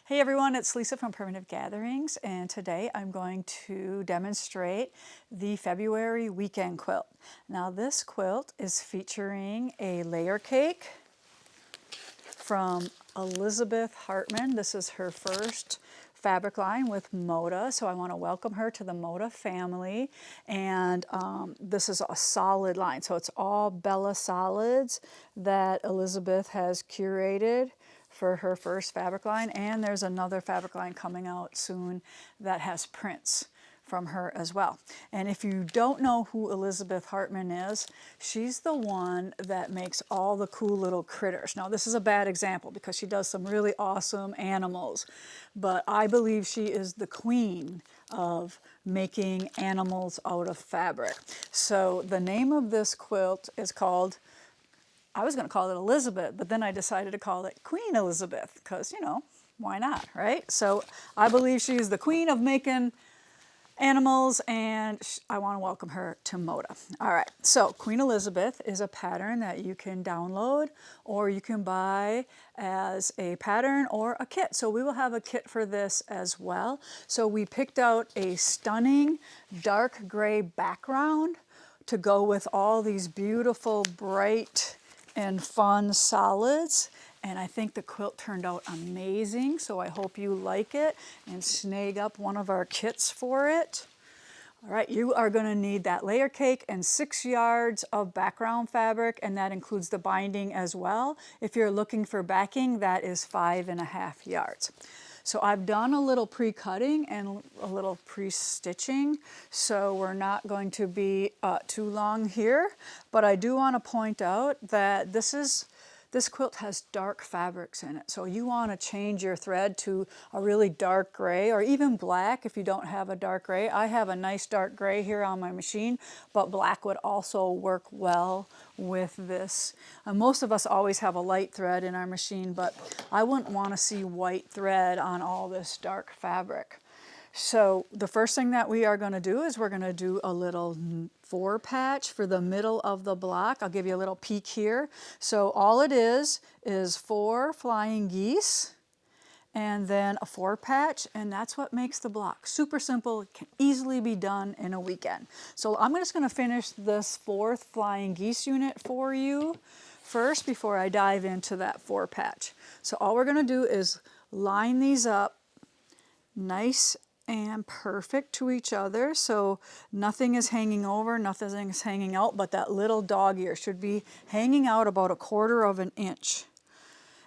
Hey everyone, it's Lisa from Primitive Gatherings, and today I'm going to demonstrate the February weekend quilt. Now this quilt is featuring a layer cake from Elizabeth Hartman. This is her first fabric line with Moda, so I want to welcome her to the Moda family. And this is a solid line, so it's all Bella solids that Elizabeth has curated for her first fabric line, and there's another fabric line coming out soon that has prints from her as well. And if you don't know who Elizabeth Hartman is, she's the one that makes all the cool little critters. Now this is a bad example because she does some really awesome animals, but I believe she is the queen of making animals out of fabric. So the name of this quilt is called, I was going to call it Elizabeth, but then I decided to call it Queen Elizabeth because, you know, why not, right? So I believe she's the queen of making animals, and I want to welcome her to Moda. All right, so Queen Elizabeth is a pattern that you can download or you can buy as a pattern or a kit. So we will have a kit for this as well. So we picked out a stunning dark gray background to go with all these beautiful, bright, and fun solids, and I think the quilt turned out amazing, so I hope you like it and snag up one of our kits for it. All right, you are going to need that layer cake and 6 yards of background fabric, and that includes the binding as well. If you're looking for backing, that is 5.5 yards. So I've done a little pre-cutting and a little pre-stitching, so we're not going to be too long here, but I do want to point out that this quilt has dark fabrics in it, so you want to change your thread to a really dark gray or even black if you don't have a dark gray. I have a nice dark gray here on my machine, but black would also work well with this. Most of us always have a light thread in our machine, but I wouldn't want to see white thread on all this dark fabric. So the first thing that we are going to do is we're going to do a little four patch for the middle of the block. I'll give you a little peek here. So all it is 4 flying geese and then a 4 patch, and that's what makes the block. Super simple, it can easily be done in a weekend. So I'm just going to finish this 4th flying geese unit for you first before I dive into that 4 patch. So all we're going to do is line these up nice and perfect to each other, so nothing is hanging over, nothing is hanging out, but that little dog ear should be hanging out about 1/4 of an inch.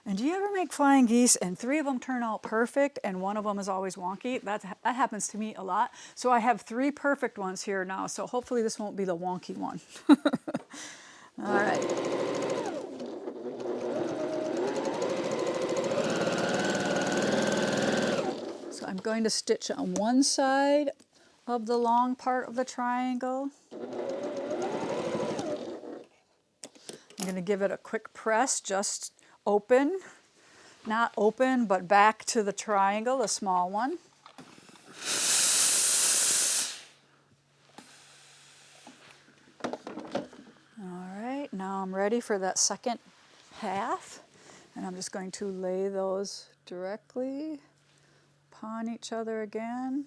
And do you ever make flying geese and 3 of them turn out perfect and 1 of them is always wonky? That happens to me a lot. So I have 3 perfect ones here now, so hopefully this won't be the wonky one. All right. So I'm going to stitch on one side of the long part of the triangle. I'm going to give it a quick press, just open, not open, but back to the triangle, the small one. All right, now I'm ready for that second half, and I'm just going to lay those directly upon each other again.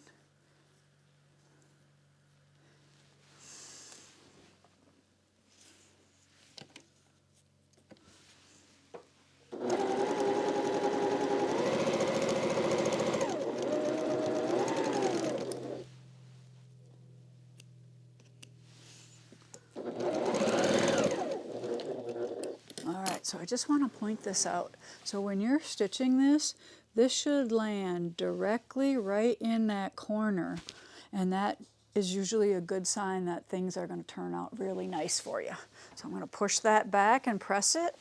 So I just want to point this out. So when you're stitching this, this should land directly right in that corner, and that is usually a good sign that things are going to turn out really nice for you. So I'm going to push that back and press it.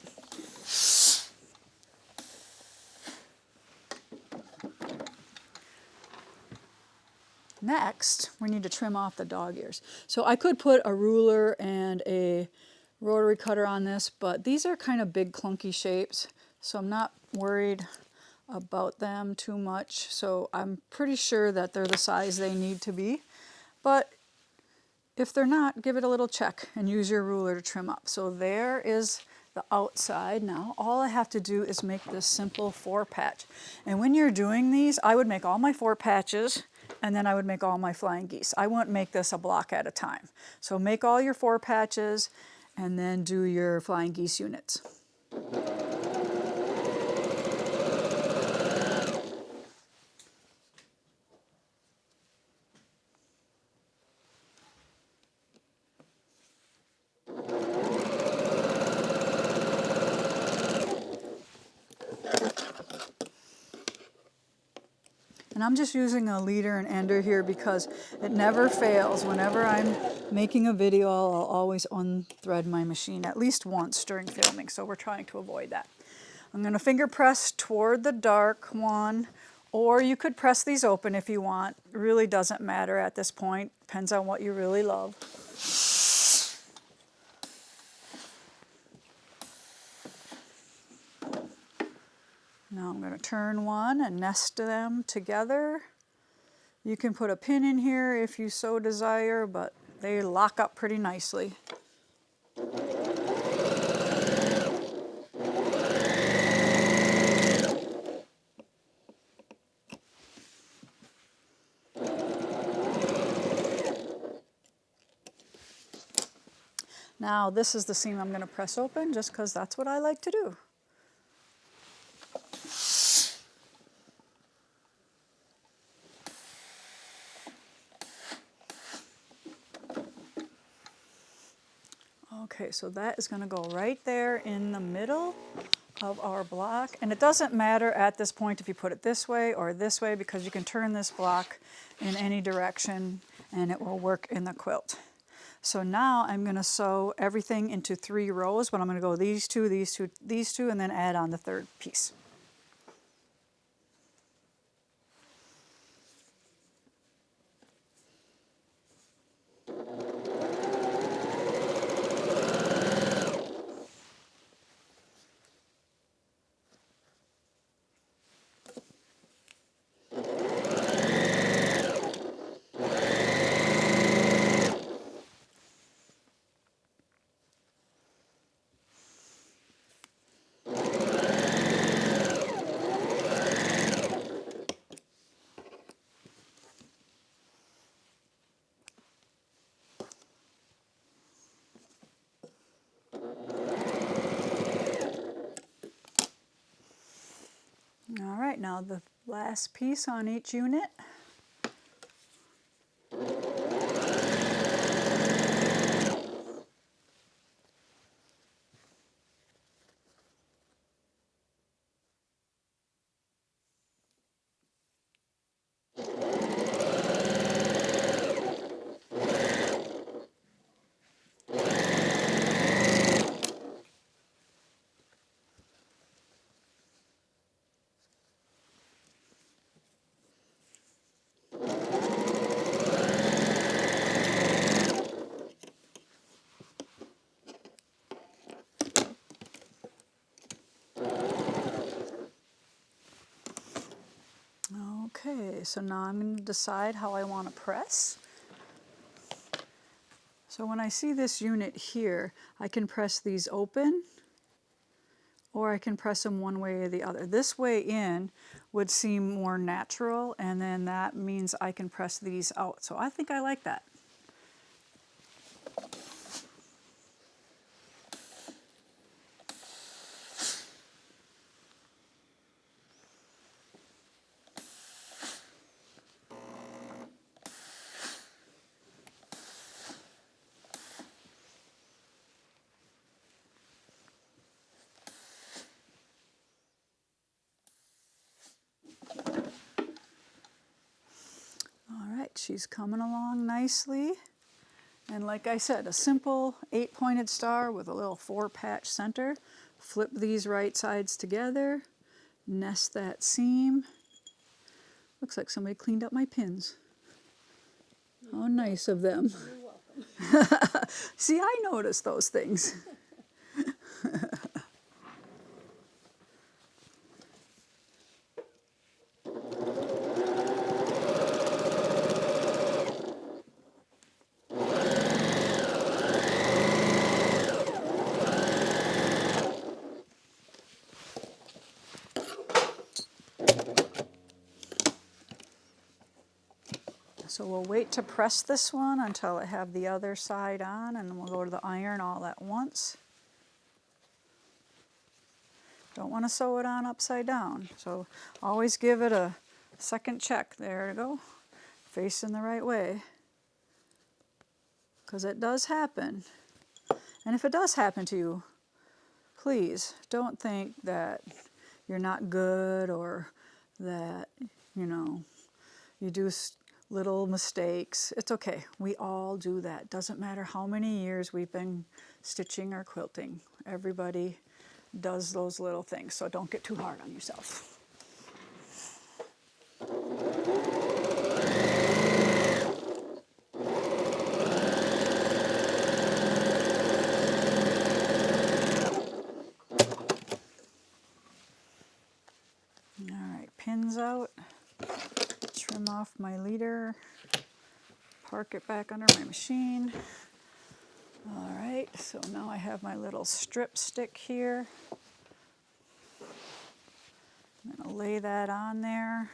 Next, we need to trim off the dog ears. So I could put a ruler and a rotary cutter on this, but these are kind of big clunky shapes, so I'm not worried about them too much. So I'm pretty sure that they're the size they need to be, but if they're not, give it a little check and use your ruler to trim up. So there is the outside. Now all I have to do is make this simple 4 patch. And when you're doing these, I would make all my 4 patches and then I would make all my flying geese. I wouldn't make this a block at a time. So make all your 4 patches and then do your flying geese units. And I'm just using a leader and ender here because it never fails. Whenever I'm making a video, I'll always unthread my machine at least once during filming, so we're trying to avoid that. I'm going to finger press toward the dark one, or you could press these open if you want. It really doesn't matter at this point. Depends on what you really love. Now I'm going to turn one and nest them together. You can put a pin in here if you so desire, but they lock up pretty nicely. Now this is the seam I'm going to press open just because that's what I like to do. Okay, so that is going to go right there in the middle of our block. And it doesn't matter at this point if you put it this way or this way because you can turn this block in any direction and it will work in the quilt. So now I'm going to sew everything into 3 rows, but I'm going to go these 2, these 2, these 2, and then add on the 3rd piece. All right, now the last piece on each unit. Okay, so now I'm going to decide how I want to press. So when I see this unit here, I can press these open or I can press them one way or the other. This way in would seem more natural, and then that means I can press these out. So I think I like that. She's coming along nicely. And like I said, a simple 8-pointed star with a little 4-patch center. Flip these right sides together, nest that seam. Looks like somebody cleaned up my pins. How nice of them. You're welcome. See, I noticed those things. So we'll wait to press this one until I have the other side on, and then we'll go to the iron all at once. Don't want to sew it on upside down, so always give it a second check. There we go, facing the right way, because it does happen. And if it does happen to you, please don't think that you're not good or that, you know, you do little mistakes. It's okay. We all do that. Doesn't matter how many years we've been stitching or quilting. Everybody does those little things, so don't get too hard on yourself. Alright, pins out, trim off my leader, park it back under my machine. Alright, so now I have my little strip stick here. I'm going to lay that on there,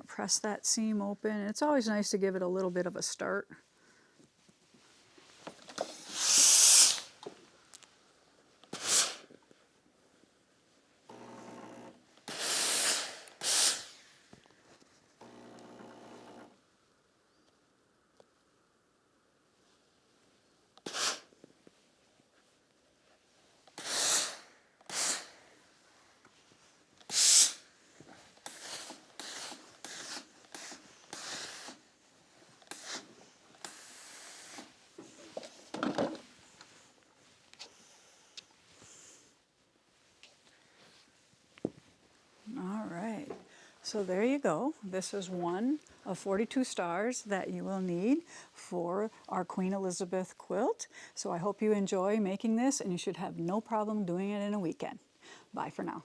press that seam open. It's always nice to give it a little bit of a start. So there you go. This is one of 42 stars that you will need for our Queen Elizabeth quilt. So I hope you enjoy making this, and you should have no problem doing it in a weekend. Bye for now.